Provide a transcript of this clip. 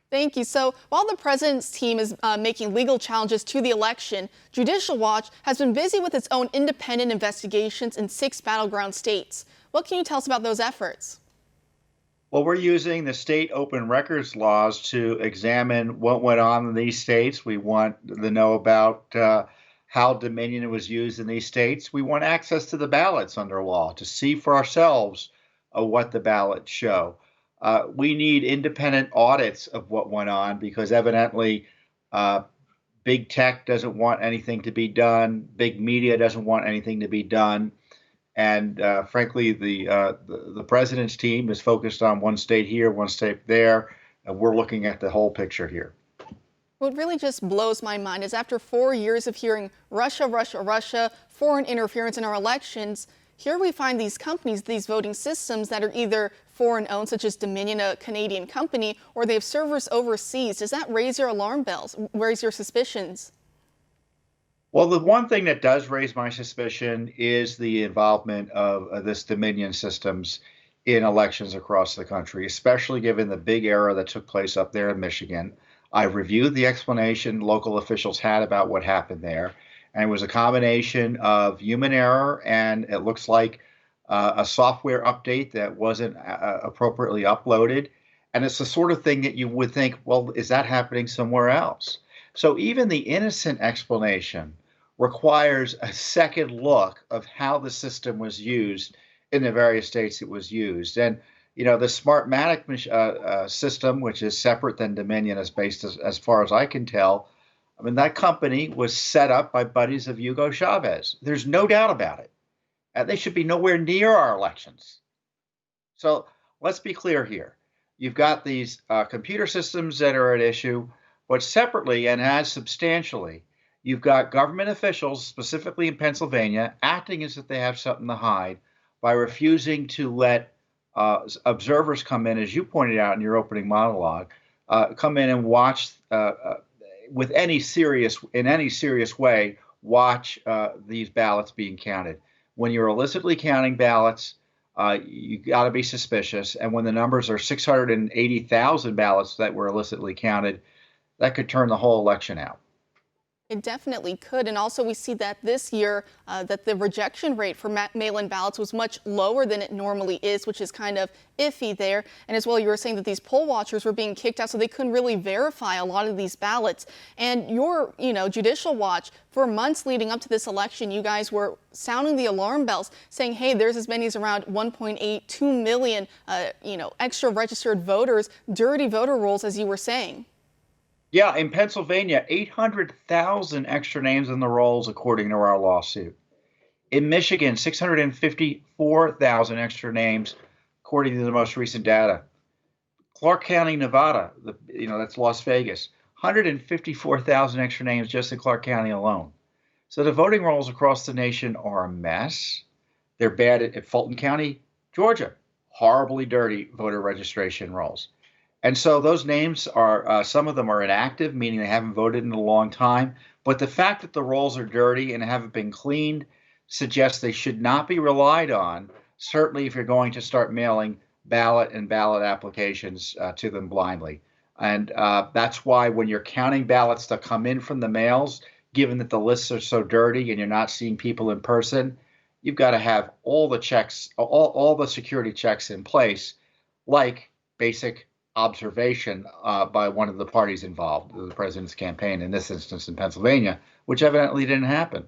Thank you. So while the president's team is making legal challenges to the election, Judicial Watch has been busy with its own independent investigations in 6 battleground states. What can you tell us about those efforts? Well, we're using the state open records laws to examine what went on in these states. We want to know about how Dominion was used in these states. We want access to the ballots under law to see for ourselves what the ballots show. We need independent audits of what went on because evidently uh, big tech doesn't want anything to be done, big media doesn't want anything to be done. And frankly, the president's team is focused on one state here, one state there, and we're looking at the whole picture here. What really just blows my mind is after 4 years of hearing Russia, Russia, Russia, foreign interference in our elections, here we find these companies, these voting systems that are either foreign owned, such as Dominion, a Canadian company, or they have servers overseas. Does that raise your alarm bells, raise your suspicions? Well, the one thing that does raise my suspicion is the involvement of this Dominion systems in elections across the country, especially given the big error that took place up there in Michigan. I've reviewed the explanation local officials had about what happened there, and it was a combination of human error and it looks like a software update that wasn't appropriately uploaded. And it's the sort of thing that you would think, well, is that happening somewhere else? So even the innocent explanation requires a second look of how the system was used in the various states it was used. And the Smartmatic system, which is separate than Dominion, is based as far as I can tell. I mean, that company was set up by buddies of Hugo Chavez. There's no doubt about it. And they should be nowhere near our elections. So let's be clear here. You've got these computer systems that are at issue, but separately and as substantially, you've got government officials, specifically in Pennsylvania, acting as if they have something to hide by refusing to let observers come in, as you pointed out in your opening monologue, come in and watch with in any serious way, watch these ballots being counted. When you're illicitly counting ballots, you got to be suspicious. And when the numbers are 680,000 ballots that were illicitly counted, that could turn the whole election out. It definitely could. And also we see that this year that the rejection rate for mail-in ballots was much lower than it normally is, which is kind of iffy there. And as well, you were saying that these poll watchers were being kicked out, so they couldn't really verify a lot of these ballots. And your, Judicial Watch, for months leading up to this election, you guys were sounding the alarm bells, saying, hey, there's as many as around 1.82 million, extra registered voters, dirty voter rolls, as you were saying. Yeah, in Pennsylvania, 800,000 extra names in the rolls, according to our lawsuit. In Michigan, 654,000 extra names, according to the most recent data. Clark County, Nevada, that's Las Vegas, 154,000 extra names just in Clark County alone. So the voting rolls across the nation are a mess. They're bad at Fulton County, Georgia, horribly dirty voter registration rolls. And so those names are, some of them are inactive, meaning they haven't voted in a long time. But the fact that the rolls are dirty and haven't been cleaned suggests they should not be relied on, certainly if you're going to start mailing ballot applications to them blindly. And that's why when you're counting ballots that come in from the mails, given that the lists are so dirty and you're not seeing people in person, you've got to have all the checks, all the security checks in place, like basic observation by one of the parties involved, the president's campaign, in this instance in Pennsylvania, which evidently didn't happen.